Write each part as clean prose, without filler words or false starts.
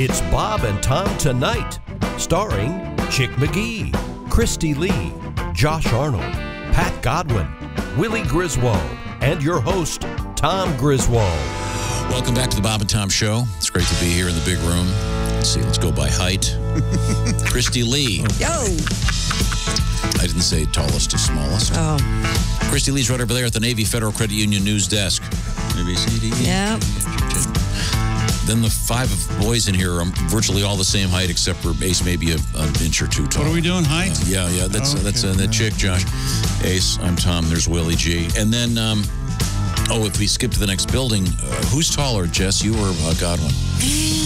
It's Bob and Tom Tonight, starring Chick McGee, Christy Lee, Josh Arnold, Pat Godwin, Willie Griswold, and your host, Tom Griswold. Welcome back to the Bob and Tom Show. It's great to be here in the big room. Let's see, let's go by height. Christy Lee. Yo! I didn't say tallest to smallest. Oh. Christy Lee's right over there at the Navy Federal Credit Union news desk. Yeah. Then the five boys in here are virtually all the same height, except for Ace maybe an inch or two tall. What are we doing, height? Yeah. That's the chick, Josh. Ace, I'm Tom, there's Willie G. And then, if we skip to the next building, who's taller, Jess, you or Godwin?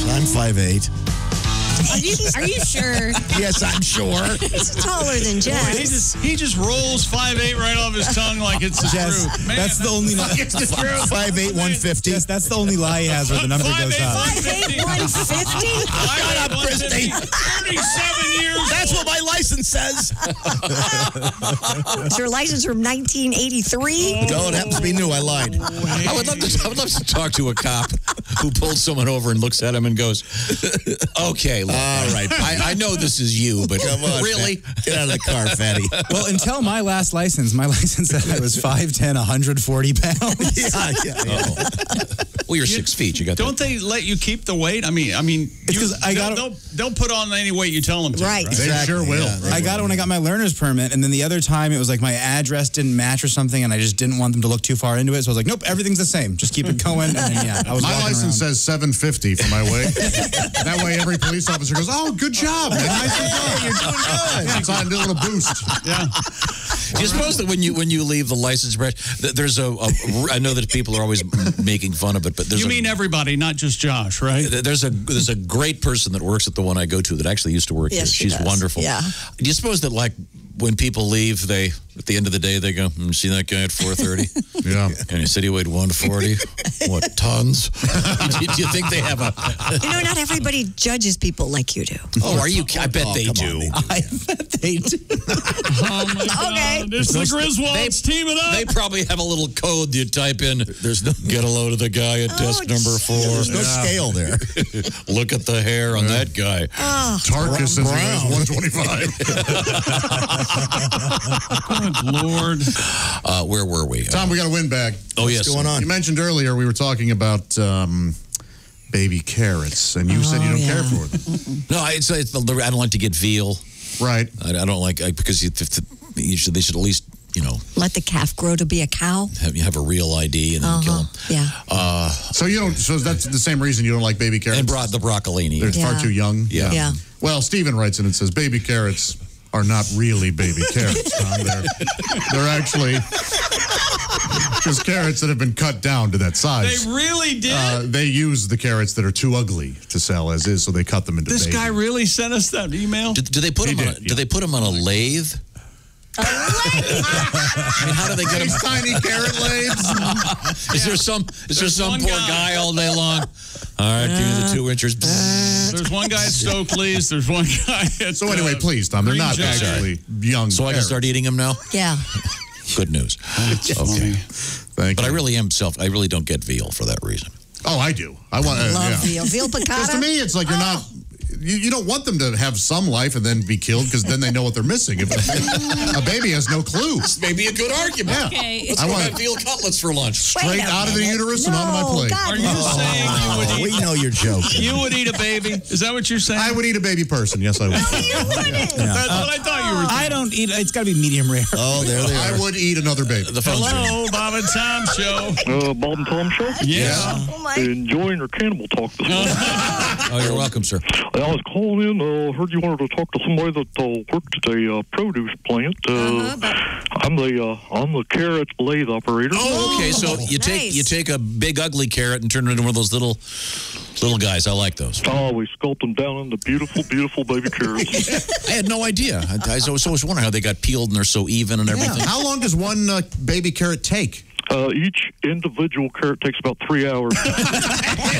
I'm 5'8". Are you sure? Yes, I'm sure. He's taller than Jess. He just rolls 5'8" right off his tongue like it's the Jess, truth. Man, that's the only lie. it's the truth. 5'8", 150. Yes, that's the only lie he has where the number goes up. 5'8", 150? Shut up, Christy. 37 years. That's what my license says. Is your license from 1983? No, it happens to be new. I lied. I would love to talk to a cop who pulls someone over and looks at him and goes, okay, look, all right, I know this is you, but come on, really? Get out of the car, fatty. Well, until my license said I was 5'10", 140 pounds. Yeah. Oh. Well, you're 6 feet. You got. Don't they let you keep the weight? I mean, they'll put on any weight you tell them to. Right. Exactly. They sure will. Yeah, I got it when I got my learner's permit, and then the other time it was like my address didn't match or something, and I just didn't want them to look too far into it, so I was like, nope, everything's the same. Just keep it going. And then, I was my license says 750 for my weight. That way every police officer goes, oh, good job. Man. You're doing good. It's on a little boost. Yeah. Do you suppose that when you leave the license branch, there's I know that people are always making fun of it, but You mean everybody, not just Josh, right? There's a great person that works at the one I go to that actually used to work Yes, here. She's does. wonderful. Yeah. Do you suppose that when people leave, at the end of the day, they go, see that guy at 4:30? Yeah. And he said he weighed 140. What, tons? do you think they have a... Not everybody judges people like you do. Oh, are you? I bet they do. I bet they do. Oh, my God. Okay. This is the Griswolds teaming up. They probably have a little code that you type in. There's no get a load of the guy at desk number 4. There's no scale there. Look at the hair on that guy. Tarkus says he weighs 125. Good Lord. Where were we? Tom, we got a Windbag. Oh, yes. What's going on? You mentioned earlier we were talking about baby carrots, and you said you don't care for them. No, I don't like to get veal. Right. I don't like because they should at least Let the calf grow to be a cow? have a real ID and then kill them. Yeah. So that's the same reason you don't like baby carrots? And the broccolini. They're far too young? Yeah. Well, Steven writes in and says, baby carrots are not really baby carrots, Tom. They're actually just carrots that have been cut down to that size. They really did? They use the carrots that are too ugly to sell as is, so they cut them into This baby. guy really sent us that email? Do they put them on? Do they put them on a lathe? I mean, how do they get them? These tiny carrot lathes. Is there some poor guy all day long? All right, give me the 2 inches. There's one guy at Stokely's. There's one guy at... So anyway, please, Tom, they're not actually young So I can start eating them now? Yeah. Good news. Okay. Thank But you. I really don't get veal for that reason. Oh, I do. I want Love veal. Veal Because to piccata? me, it's like you're not... You don't want them to have some life and then be killed because then they know what they're missing. If a baby has no clue. This may be a good argument. Yeah. Okay. Let's go have veal cutlets for lunch. Straight out of the uterus and onto my plate. Are you saying you would We eat... know you're joking. You would eat a baby? Is that what you're saying? I would eat a baby person. Yes, I would. No, you wouldn't. That's what I thought you were saying. I don't eat. It's got to be medium rare. Oh, there they are. I would eat another baby. The phone's ringing. Hello, Bob and Tom Show. Bob and Tom Show? Yeah. Oh, my. Enjoying your cannibal talk this morning. Oh, you're welcome, sir. I was calling in, heard you wanted to talk to somebody that worked at a produce plant. I'm the carrot lathe operator. Oh, okay. So you take a big ugly carrot and turn it into one of those little guys. I like those. Oh, we sculpt them down into beautiful, beautiful baby carrots. I had no idea. I was always wondering how they got peeled and they're so even and everything. How long does one baby carrot take? Each individual carrot takes about 3 hours.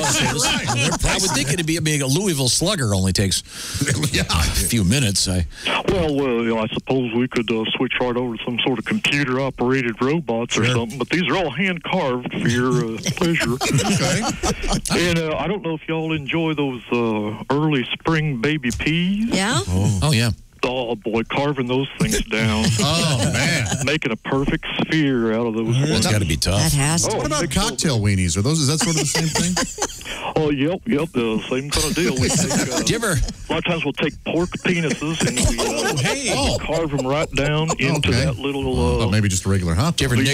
I would think it'd be a Louisville Slugger only takes a few minutes. Well, I suppose we could switch right over to some sort of computer-operated robots or something, but these are all hand-carved for your pleasure. Okay. And I don't know if y'all enjoy those early spring baby peas. Yeah? Oh yeah. Oh, boy, carving those things down. Oh, man. Making a perfect sphere out of those. Well, it's got to be tough. That has to. What about cocktail weenies? Is that sort of the same thing? Oh, yep, the same kind of deal. We take, Do you ever? A lot of times we'll take pork penises and we carve them right down into that little... maybe just a regular hot Do dog. you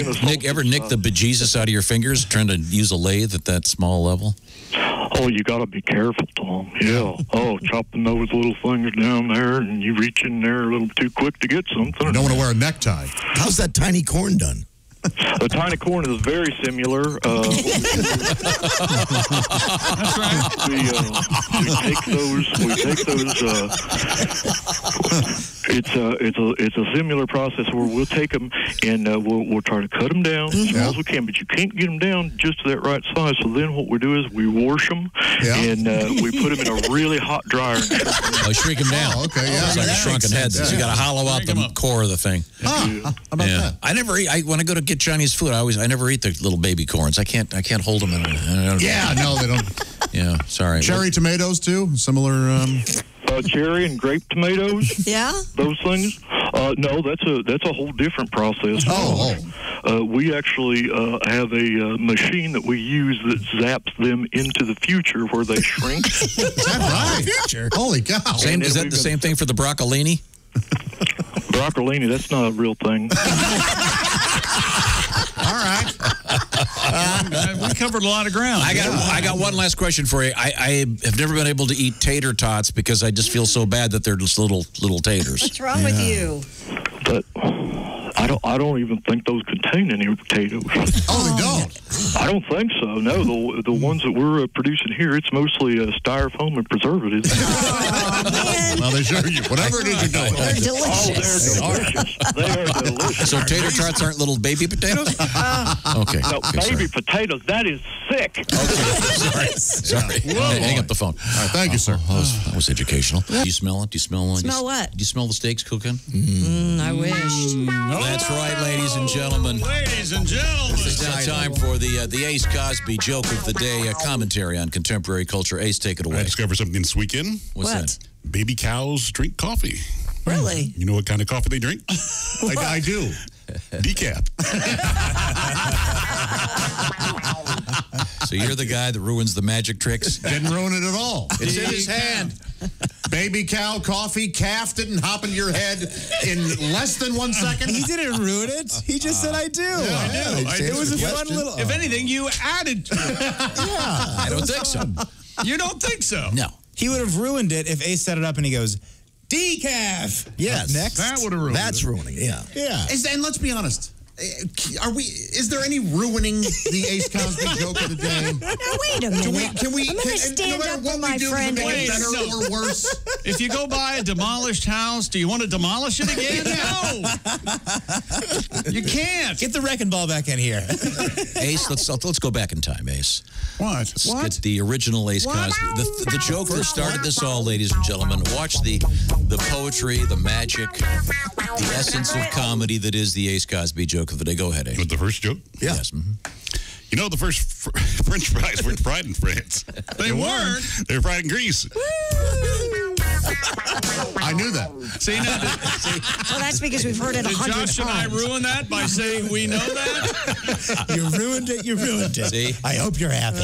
ever nick the bejesus out of your fingers trying to use a lathe at that small level? Oh, you got to be careful, Tom. Yeah. Oh, chopping those little things down there, and you reach in there a little too quick to get something. You don't want to wear a necktie. How's that tiny corn done? The tiny corn is very similar. That's right. We take those. It's a similar process where we'll take them and we'll try to cut them down as small as we can, but you can't get them down just to that right size. So then what we do is we wash them and we put them in a really hot dryer. Oh, shrink them down. Oh, okay, yeah. It's like a shrunken head. So you got to hollow out the core of the thing. How about that? I never eat. When I go to get Chinese food, I never eat the little baby corns. I can't hold them. Yeah, no, they don't. Yeah, sorry. Cherry tomatoes too. Similar. Cherry and grape tomatoes. Yeah. Those things. No, that's a whole different process. We actually have a machine that we use that zaps them into the future where they shrink. Is that right? Future. Holy cow! Is that the same thing for the broccolini? Broccolini, that's not a real thing. All right. We covered a lot of ground. I got one last question for you. I have never been able to eat tater tots because I just feel so bad that they're just little taters. What's wrong with you? But I don't even think those contain any potatoes. Oh, they don't. I don't think so. No, the ones that we're producing here, it's mostly styrofoam and preservatives. Well, they sure you. Whatever it is you're doing. They're delicious. Oh, they're delicious. They are delicious. So tater tots aren't little baby potatoes? Okay. No, baby potatoes, that is sick. Okay. Sorry. Hang up the phone. All right, thank you, sir. That was educational. Do you smell it? Do you smell what? Do you smell the steaks cooking? I wish. That's right, ladies and gentlemen. Ladies and gentlemen. It's now time for the Ace Cosby Joke of the Day, a commentary on contemporary culture. Ace, take it away. I discovered something this weekend. What's that? Baby cows drink coffee. Really? You know what kind of coffee they drink? I do. Decaf. So you're the guy that ruins the magic tricks? Didn't ruin it at all. It's in his hand. Baby cow coffee, calf didn't hop into your head in less than 1 second. He didn't ruin it. He just said I do. I do. It was a fun little. If anything, you added to it. I don't think so. You don't think so? No. He would have ruined it if Ace set it up and he goes, decaf. Yes. Next. That would have ruined That's it. ruining it, yeah. Yeah. And let's be honest. Is there any ruining the Ace Cosby joke of the day? Now, wait a minute. I'm going to stand up for my friend. Make it better or worse? If you go by a demolished house, do you want to demolish it again? No. You can't. Get the wrecking ball back in here. Ace, let's go back in time, Ace. What? Let's get the original Ace Cosby. The joke that started this all, ladies and gentlemen. Watch the poetry, the magic, the essence of comedy that is the Ace Cosby joke of the day. Go ahead, Ace. With the first joke? Yeah. Yes. Mm-hmm. You know, the first French fries weren't fried in France. They weren't. They were fried in Greece. I knew that. See, now, Well, that's because we've heard it 100 Josh and I times. ruin that by saying we know that? You ruined it. You ruined it. See? I hope you're happy.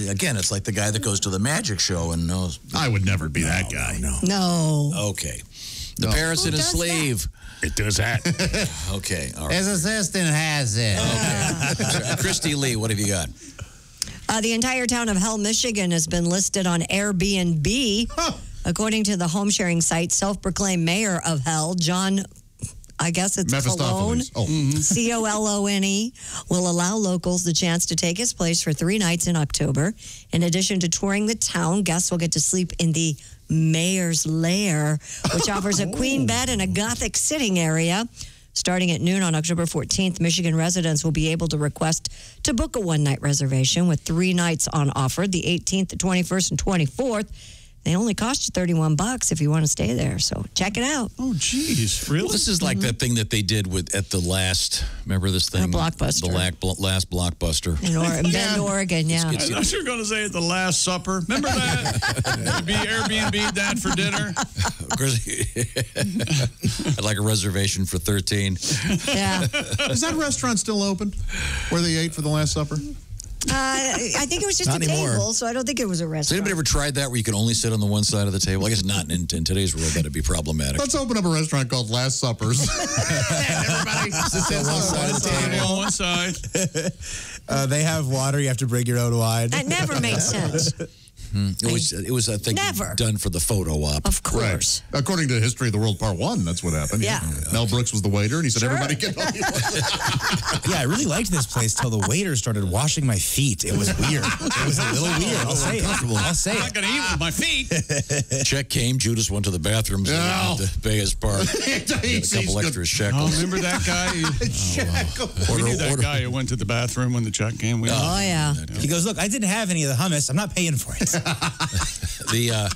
Again, it's like the guy that goes to the magic show and knows. I would never be that guy. No. Okay. The parasite is slave. It does that. Okay. All right. His assistant has it. Okay. Christy Lee, what have you got? The entire town of Hell, Michigan has been listed on Airbnb. According to the home sharing site, self-proclaimed mayor of Hell, John, I guess it's Colone, C-O-L-O-N-E, will allow locals the chance to take his place for 3 nights in October. In addition to touring the town, guests will get to sleep in the Mayor's Lair, which offers a queen bed and a Gothic sitting area. Starting at noon on October 14th, Michigan residents will be able to request to book a one-night reservation with 3 nights on offer, the 18th, the 21st, and 24th. They only cost you $31 if you want to stay there. So check it out. Oh, geez. Really? This is like that thing that they did at the last, remember this thing? Blockbuster. The last Blockbuster. In Bend, Oregon, yeah. I thought you were going to say at the Last Supper. Remember that? Be Airbnb that for dinner. I'd like a reservation for 13. Yeah. Is that restaurant still open where they ate for the Last Supper? I think it was just Not a anymore. table, so I don't think it was a Has restaurant. anybody ever tried that where you can only sit on the one side of the table? I guess not in today's world. That'd be problematic. Let's open up a restaurant called Last Suppers. Everybody sits on one side of the table. On one side. They have water. You have to bring your own wine. That never made sense. It was I think, Never. done for the photo op. Of course. Right. According to History of the World Part 1, that's what happened. Yeah. Mel Brooks was the waiter, and he said, everybody get on. Yeah, I really liked this place till the waiter started washing my feet. It was weird. It was a little weird. I'll say it. I'm not going to eat with my feet. Check came. Judas went to the bathroom so he had to pay his part. Had a couple extra Oh, shekels. remember that guy? We knew that guy who went to the bathroom when the check came. Oh, yeah. He goes, look, I didn't have any of the hummus. I'm not paying for it. I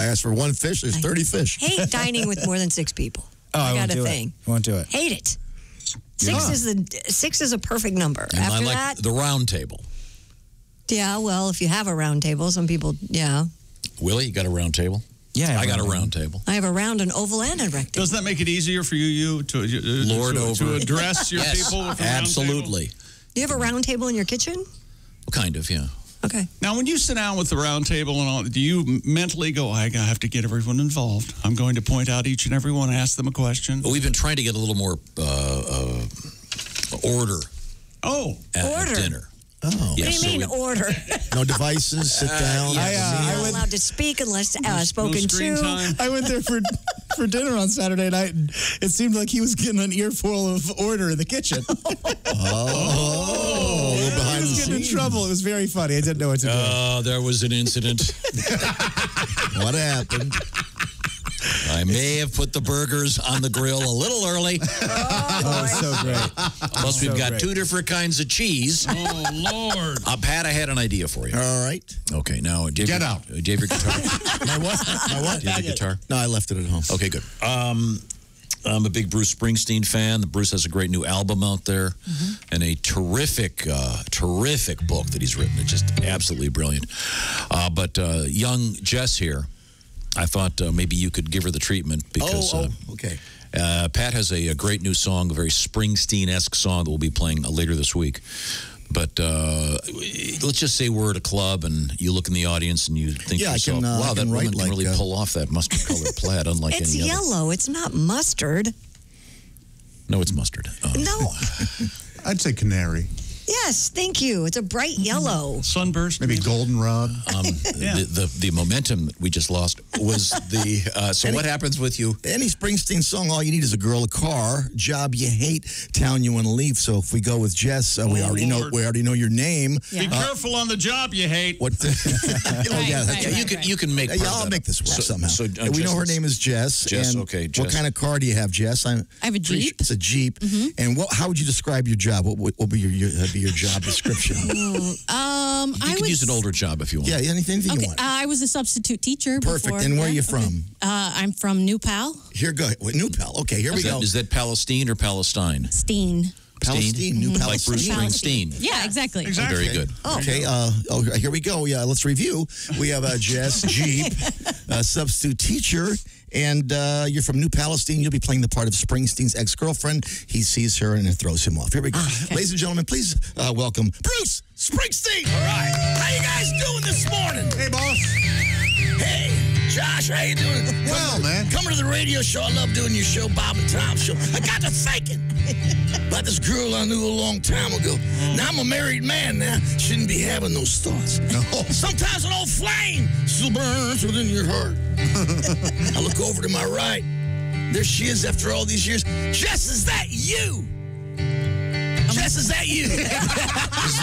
asked for 1 fish. There's 30 fish. Hate dining with more than 6 people. Oh, I got won't a do thing. it. Won't do it. Hate it. 6 is a perfect number. And I After like that, the round table. yeah, well, if you have a round table, some people, yeah. Willie, you got a round table? Yeah, I got a round table. I have a round, an oval, and a rectangle. Doesn't that make it easier for you to address your Yes, people with a round absolutely. table? Do you have a round table in your kitchen? Well, kind of, yeah. Okay. Now, when you sit down with the round table and all, do you mentally go, I have to get everyone involved? I'm going to point out each and every one, ask them a question. Well, we've been trying to get a little more order Order? dinner. Oh. What do you mean, order? No devices, sit down. You're not allowed to speak unless spoken screen to. time. I went there for dinner on Saturday night, and it seemed like he was getting an earful of order in the kitchen. Oh, we're behind I the was getting in scenes. trouble. It was very funny. I didn't know what to do. Oh, there was an incident. What happened? I may have put the burgers on the grill a little early. Oh, it was so great. Plus, we've got 2 different kinds of cheese. Oh, Lord. Pat, I had an idea for you. All right. Okay, now, do you have Get do you have your guitar? My what? My what? Do you have your guitar? No, I left it at home. Okay, good. I'm a big Bruce Springsteen fan. Bruce has a great new album out there and a terrific book that he's written. It's just absolutely brilliant. But young Jess here, I thought maybe you could give her the treatment because okay. Pat has a great new song, a very Springsteen-esque song that we'll be playing later this week. But let's just say we're at a club and you look in the audience and you think to yourself, wow, that woman can really pull off that mustard-colored plaid unlike It's any other. yellow. It's not mustard. No, it's mustard. No. I'd say canary. Yes, thank you. It's a bright yellow. Sunburst. Maybe goldenrod. The momentum that we just lost was the. So what happens with you? Any Springsteen song, all you need is a girl, a car, job you hate, town you want to leave. So if we go with Jess, we already know your name. Be careful on the job you hate. What? You can make. I'll make this work somehow. So we know her name is Jess. Jess, and okay. Jess. What kind of car do you have, Jess? I have a Jeep. It's a Jeep. And how would you describe your job? What will be your job description? You can use an older job if you want. Yeah, anything you want. I was a substitute teacher. Perfect. Before. And where are you from? I'm from New Pal. Here, go. New Pal. Okay, here we go. Is that Palestine or Palestine? Palestine, New Palestine. Like Bruce Springsteen. Yeah, exactly. Very good. Okay, here we go. Yeah, let's review. We have Jess, Jeep, substitute teacher, and you're from New Palestine. You'll be playing the part of Springsteen's ex-girlfriend. He sees her and it throws him off. Here we go. Okay. Ladies and gentlemen, please welcome Bruce Springsteen. All right. How you guys doing this morning? Hey, boss. Hey, Josh, how you doing? Well, man. Coming to the radio show. I love doing your show, Bob and Tom show. I got to thinking about this girl I knew a long time ago. Now I'm a married man now. Shouldn't be having those thoughts. No. Sometimes an old flame still burns within your heart. I look over to my right. There she is after all these years. Jess, is that you? I'm Jess, is that you?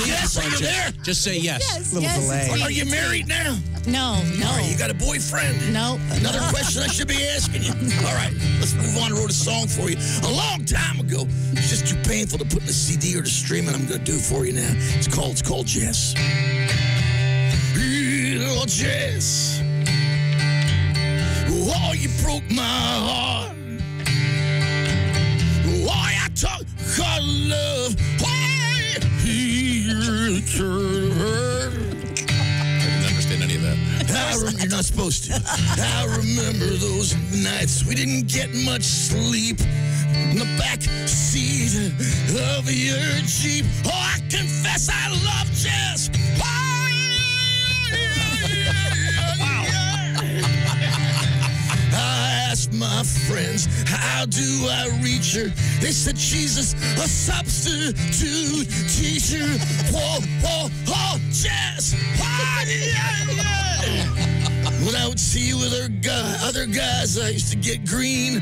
Jess, are you there? Just say yes. Yes. Are you married now? No. All right, you got a boyfriend? No. Another question I should be asking you. All right, let's move on. I wrote a song for you a long time ago. It's just too painful to put in a CD or to stream it. I'm going to do it for you now. It's called Jess. Little Jess. Oh, you broke my heart. Oh, I talk about love. I didn't understand any of that. You're not supposed to. I remember those nights we didn't get much sleep in the back seat of your Jeep. Oh, I confess I love Jess. I asked my friends, how do I reach her? They said, Jesus, a substitute teacher. Whoa, whoa, oh, Jess. When I would see you with other guys, I used to get green.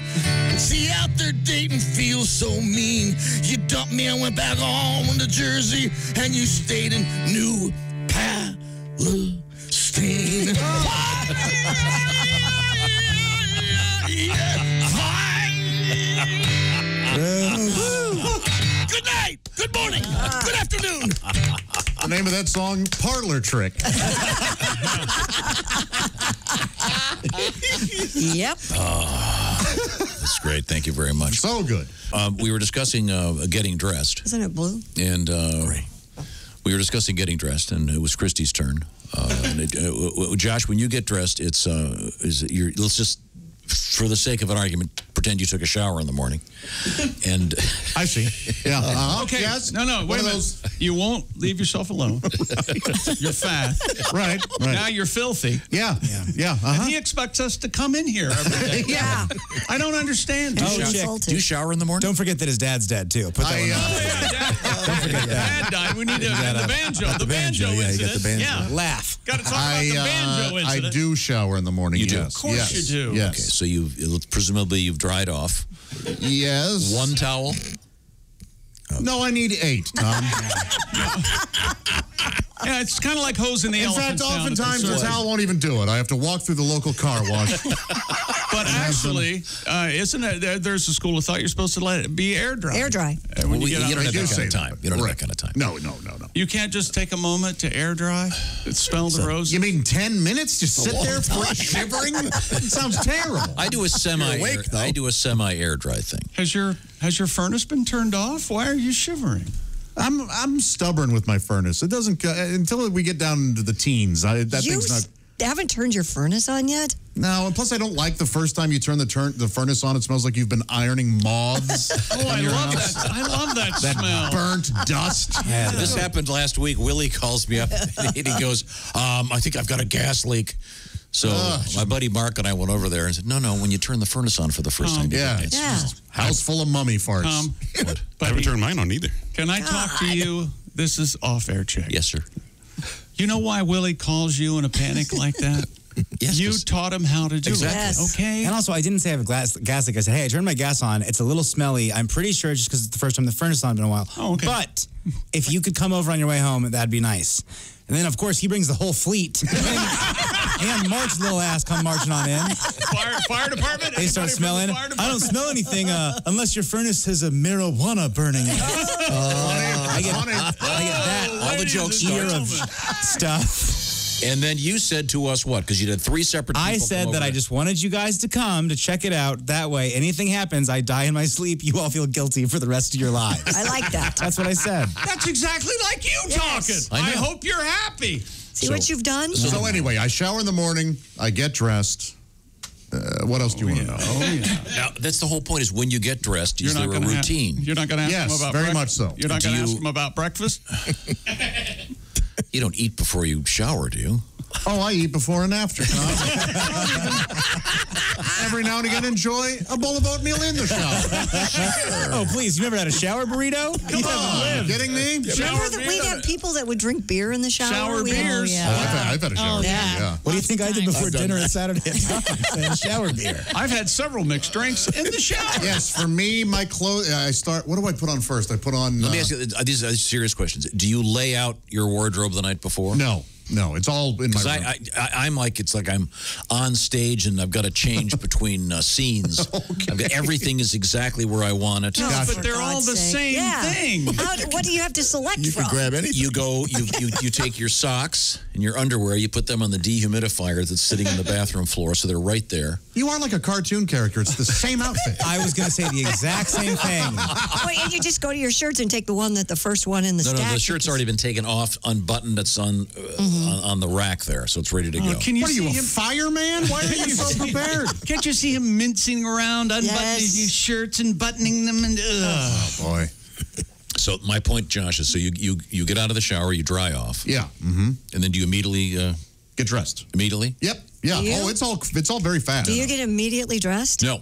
See you out there dating, feel so mean. You dumped me, I went back home to Jersey, and you stayed in New Palestine. Good night, good morning, good afternoon. The name of that song, Parlor Trick. Yep. That's great. Thank you very much. So good. We were discussing getting dressed. Isn't it blue? And we were discussing getting dressed, and it was Christy's turn. Josh, when you get dressed, let's just, for the sake of an argument, pretend you took a shower in the morning. And I see. Yeah. Okay. Yes. No, wait a minute. You won't leave yourself alone. You're fat. Right. Now you're filthy. Yeah. And he expects us to come in here every day. Yeah. I don't understand. do you shower in the morning? Don't forget that his dad's dead, too. Put that one on. Don't forget that. Dad died. We need the banjo. The banjo incident. You got the banjo. Yeah. Laugh. Got to talk about the banjo incident. I do shower in the morning. You do? Yes. Of course you do. Yes. Okay, so presumably you've dried off. Yes. One towel? No, I need 8, Tom. Yeah, it's kind of like hosing the elephants down. In fact, oftentimes the towel won't even do it. I have to walk through the local car wash. But actually, isn't it? There's a school of thought you're supposed to let it be air dry. Air dry. When You don't have that kind say of time. that. You don't have Right. that kind of time. No. You can't just take a moment to air dry? Smell the roses? You mean 10 minutes? Just sit there shivering? It sounds terrible. I do a semi-air dry thing. Has your furnace been turned off? Why are you shivering? I'm stubborn with my furnace. It doesn't until we get down into the teens. Thing's not. Haven't turned your furnace on yet? No, and plus I don't like the first time you turn the furnace on. It smells like you've been ironing moths. I love that. I love that smell. Burnt dust. Yeah, this happened last week. Willie calls me up and he goes, I think I've got a gas leak. So my buddy Mark and I went over there and said, no, when you turn the furnace on for the first time. It's just house full of mummy farts. what? I haven't turned mine on either. Can I talk to you? This is off-air check. Yes, sir. You know why Willie calls you in a panic like that? Yes, you taught him how to do it. Yes. Okay. And also, I didn't say I have a gas leak. I said, hey, I turned my gas on. It's a little smelly. I'm pretty sure it's just because it's the first time the furnace on in a while. Oh, okay. But if you could come over on your way home, that'd be nice. And then, of course, he brings the whole fleet. And Mark's little ass come marching on in. Fire department? They start smelling. I don't smell anything unless your furnace has a marijuana burning in it. I get that. All the jokes year of stuff. And then you said to us what? Because you did 3 separate people. I said that I just wanted you guys to come to check it out. That way, anything happens, I die in my sleep, you all feel guilty for the rest of your lives. I like that. That's what I said. That's exactly like you talking. I hope you're happy. See what you've done? So anyway, I shower in the morning. I get dressed. What else do you want to know? Now, that's the whole point is when you get dressed, is there a routine? You're not going to ask him about very much so. You're not going to ask him about breakfast? You don't eat before you shower, do you? Oh, I eat before and after, Tom. Every now and again, enjoy a bowl of oatmeal in the shower. Oh, please. You never had a shower burrito? Come on. Are you kidding me? Remember that we'd have people that would drink beer in the shower? Shower beers. I've had a shower beer, yeah. What do you think I did before dinner at Saturday at Tom's? I had a shower beer. I've had several mixed drinks in the shower. Yes, for me, my clothes, I start, what do I put on first? I put on... Let me ask you, these are serious questions. Do you lay out your wardrobe the night before? No, it's all in my room. I'm like, it's like I'm on stage and I've got to change between scenes. Okay. I've got, everything is exactly where I want it. No, but they're all the same thing. What do you have to select You from? can grab anything. You go, you take your socks and your underwear, you put them on the dehumidifier that's sitting on the bathroom floor, so they're right there. You are like a cartoon character. It's the same outfit. I was going to say the exact same thing. Wait, and you just go to your shirts and take the one that the first one in the stack. No, the shirt's already been taken off, unbuttoned. That's on the rack there, so it's ready to go. Can you What are see you, a him? fireman? Why are you so prepared? Can't you see him mincing around, unbuttoning his shirts and buttoning them? And Oh, boy. So my point, Josh, is so you get out of the shower, you dry off. Yeah. And then do you immediately get dressed? Immediately? Yep. Yeah. Do you? Oh, it's all very fast. Do you get immediately dressed? No.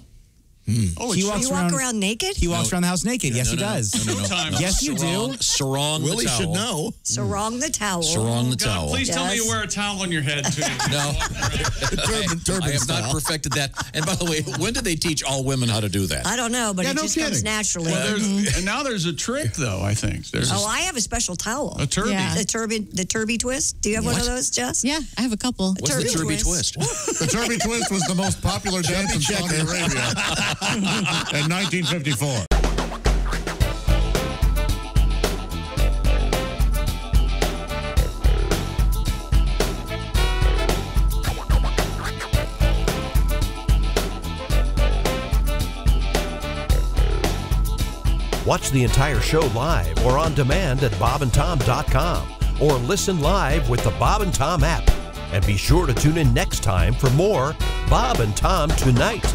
oh, You walk around naked? He walks around the house naked. Yes, he does. No. Yes, you do. Sarong Willie the towel. should know. Sarong the towel. Sarong the towel. Please tell me you Yes. wear a towel on your head, too. No. Turban I have style. not perfected that. And by the way, when did they teach all women how to do that? I don't know, but Yeah, it no just kidding. comes naturally. And now there's a trick, though, I think. There's I have a special towel. a turby. Yeah. The Turby Twist. Do you have one of those, Jess? Yeah, I have a couple. What's the Turby Turby Twist? The Turby Twist was the most popular dance in Saudi Arabia in 1954. Watch the entire show live or on demand at bobandtom.com or listen live with the Bob and Tom app. And be sure to tune in next time for more Bob and Tom Tonight.